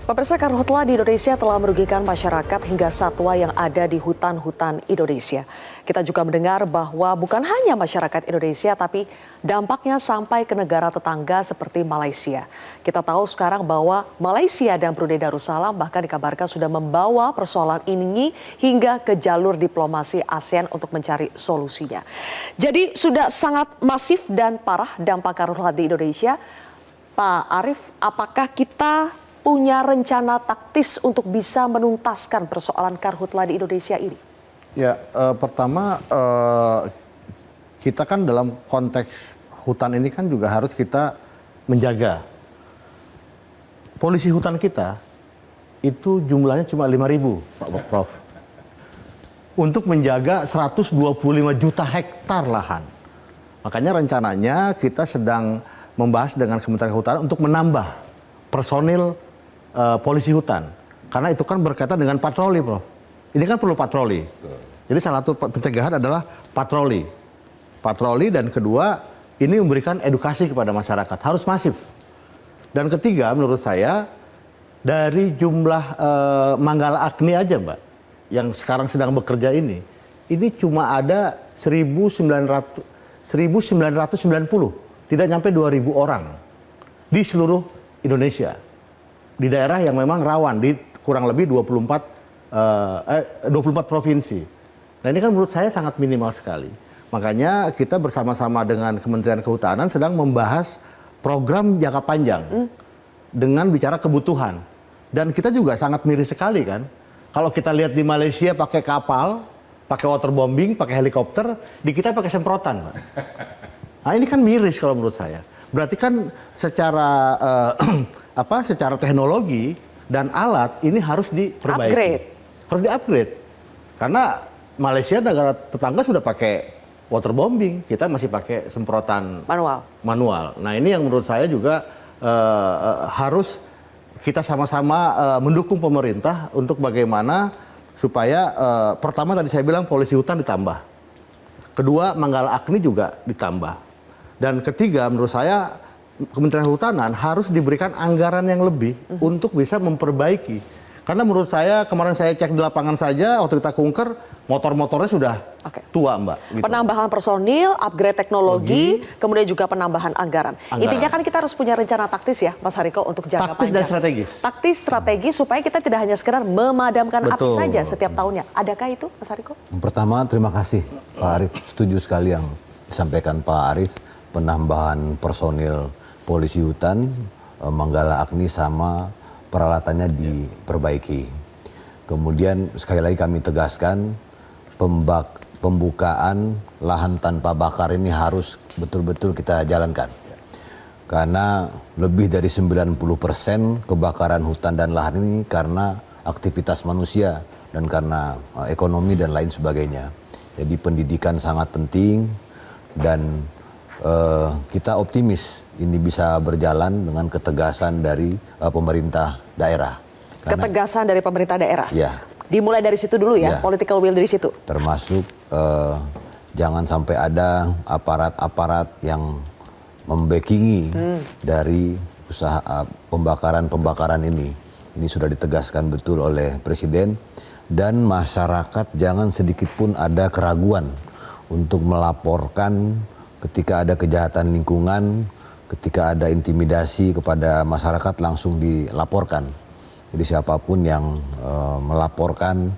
Pemirsa, karhutla di Indonesia telah merugikan masyarakat hingga satwa yang ada di hutan-hutan Indonesia. Kita juga mendengar bahwa bukan hanya masyarakat Indonesia, tapi dampaknya sampai ke negara tetangga seperti Malaysia. Kita tahu sekarang bahwa Malaysia dan Brunei Darussalam bahkan dikabarkan sudah membawa persoalan ini hingga ke jalur diplomasi ASEAN untuk mencari solusinya. Jadi sudah sangat masif dan parah dampak karhutla di Indonesia. Pak Arief, apakah kita punya rencana taktis untuk bisa menuntaskan persoalan karhutla di Indonesia ini? Ya, pertama kita kan dalam konteks hutan ini kan juga harus kita menjaga. Polisi hutan kita itu jumlahnya cuma 5.000, Pak Prof. Untuk menjaga 125 juta hektar lahan. Makanya rencananya kita sedang membahas dengan Kementerian Kehutanan untuk menambah personil polisi hutan, karena itu kan berkaitan dengan patroli, Prof. Ini kan perlu patroli. Jadi salah satu pencegahan adalah patroli, dan kedua ini memberikan edukasi kepada masyarakat, harus masif. Dan ketiga, menurut saya dari jumlah Manggala Agni aja, Mbak, yang sekarang sedang bekerja ini cuma ada 1.990, tidak nyampe 2.000 orang di seluruh Indonesia. Di daerah yang memang rawan, di kurang lebih 24 provinsi. Nah ini kan menurut saya sangat minimal sekali. Makanya kita bersama-sama dengan Kementerian Kehutanan sedang membahas program jangka panjang dengan bicara kebutuhan. Dan kita juga sangat miris sekali kan. Kalau kita lihat di Malaysia pakai kapal, pakai waterbombing, pakai helikopter, di kita pakai semprotan, Pak. Nah ini kan miris kalau menurut saya. Berarti kan secara secara teknologi dan alat ini harus diperbaiki. Harus di-upgrade. Karena Malaysia negara tetangga sudah pakai waterbombing, kita masih pakai semprotan manual. Nah, ini yang menurut saya juga harus kita sama-sama mendukung pemerintah untuk bagaimana supaya pertama tadi saya bilang polisi hutan ditambah. Kedua, Manggala Agni juga ditambah. Dan ketiga, menurut saya Kementerian Kehutanan harus diberikan anggaran yang lebih untuk bisa memperbaiki. Karena menurut saya kemarin saya cek di lapangan saja waktu kita kunker, motor-motornya sudah tua, Mbak. Gitu. Penambahan personil, upgrade teknologi, kemudian juga penambahan anggaran. Intinya kan kita harus punya rencana taktis ya, Mas Hariko, untuk jangka taktis panjang. Dan strategis. Taktis, strategis supaya kita tidak hanya sekedar memadamkan api saja setiap tahunnya. Adakah itu, Mas Hariko? Pertama, terima kasih Pak Arief. Setuju sekali yang disampaikan Pak Arief. Penambahan personil polisi hutan, Manggala Agni sama peralatannya diperbaiki. Kemudian sekali lagi kami tegaskan, pembukaan lahan tanpa bakar ini harus betul-betul kita jalankan. Karena lebih dari 90% kebakaran hutan dan lahan ini karena aktivitas manusia dan karena ekonomi dan lain sebagainya. Jadi pendidikan sangat penting dan kita optimis ini bisa berjalan dengan ketegasan dari pemerintah daerah. Ketegasan dari pemerintah daerah? Ya. Dimulai dari situ dulu ya, political will dari situ? Termasuk jangan sampai ada aparat-aparat yang membackingi dari usaha pembakaran ini. Ini sudah ditegaskan betul oleh Presiden. Dan masyarakat jangan sedikit pun ada keraguan untuk melaporkan ketika ada kejahatan lingkungan, ketika ada intimidasi kepada masyarakat langsung dilaporkan. Jadi siapapun yang melaporkan,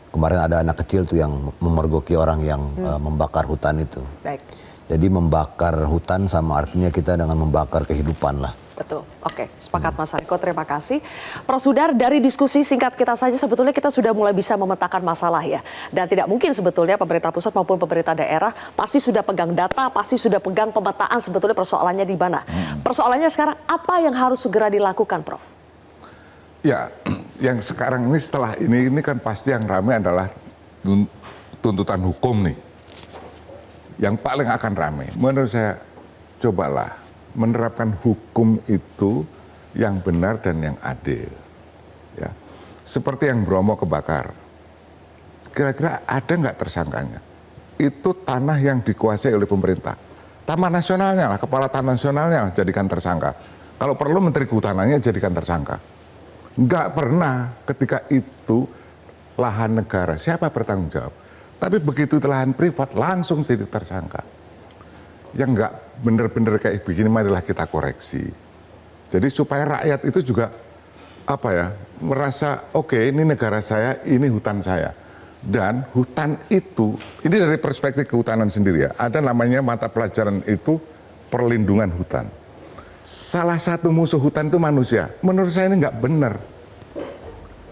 kemarin ada anak kecil tuh yang memergoki orang yang membakar hutan itu. Baik. Jadi membakar hutan sama artinya kita dengan membakar kehidupan lah. Betul, oke, sepakat Mas Hariko, terima kasih. Prof Sudar, dari diskusi singkat kita saja sebetulnya kita sudah mulai bisa memetakan masalah ya. Dan tidak mungkin sebetulnya pemerintah pusat maupun pemerintah daerah pasti sudah pegang data, pasti sudah pegang pemetaan sebetulnya persoalannya di mana. Persoalannya sekarang apa yang harus segera dilakukan, Prof? Ya, yang sekarang ini setelah ini kan pasti yang ramai adalah tuntutan hukum nih. Yang paling akan ramai, menurut saya cobalah menerapkan hukum itu yang benar dan yang adil. Ya. Seperti yang Bromo kebakar. Kira-kira ada nggak tersangkanya? Itu tanah yang dikuasai oleh pemerintah. Taman nasionalnya lah, kepala taman nasionalnya jadikan tersangka. Kalau perlu Menteri Kehutanannya jadikan tersangka. Nggak pernah ketika itu lahan negara, siapa bertanggung jawab. Tapi begitu itu lahan privat, langsung jadi tersangka. Yang nggak bener-bener kayak begini, marilah kita koreksi. Jadi supaya rakyat itu juga merasa oke, ini negara saya, ini hutan saya. Dan hutan itu, ini dari perspektif kehutanan sendiri ya, ada namanya mata pelajaran itu perlindungan hutan. Salah satu musuh hutan itu manusia. Menurut saya ini nggak benar.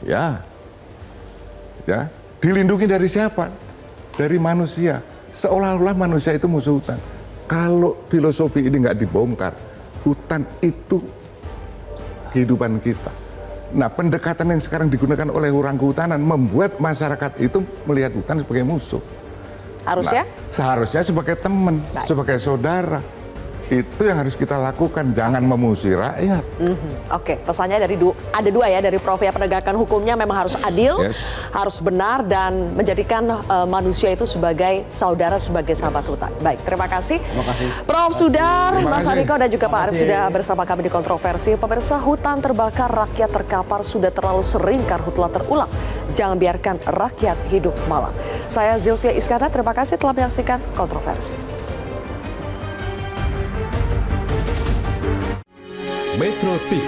Ya, dilindungi dari siapa? Dari manusia. Seolah-olah manusia itu musuh hutan. Kalau filosofi ini nggak dibongkar, hutan itu kehidupan kita. Nah, pendekatan yang sekarang digunakan oleh orang kehutanan membuat masyarakat itu melihat hutan sebagai musuh. Harusnya? Nah, seharusnya sebagai teman, sebagai saudara. Itu yang harus kita lakukan, jangan memusuhi rakyat. Oke, pesannya ada dua ya dari Prof ya, penegakan hukumnya memang harus adil, harus benar dan menjadikan manusia itu sebagai saudara, sebagai sahabat hutan. Baik, terima kasih. Prof Sudar, Mas Hariko dan juga Pak Arief sudah bersama kami di Kontroversi. Pemirsa, hutan terbakar, rakyat terkapar, sudah terlalu sering karhutlah terulang. Jangan biarkan rakyat hidup malang. Saya Zilvia Iskandar, terima kasih telah menyaksikan Kontroversi. Metro TV.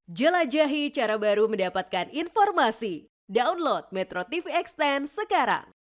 Jelajahi cara baru mendapatkan informasi. Download Metro TV Extend sekarang.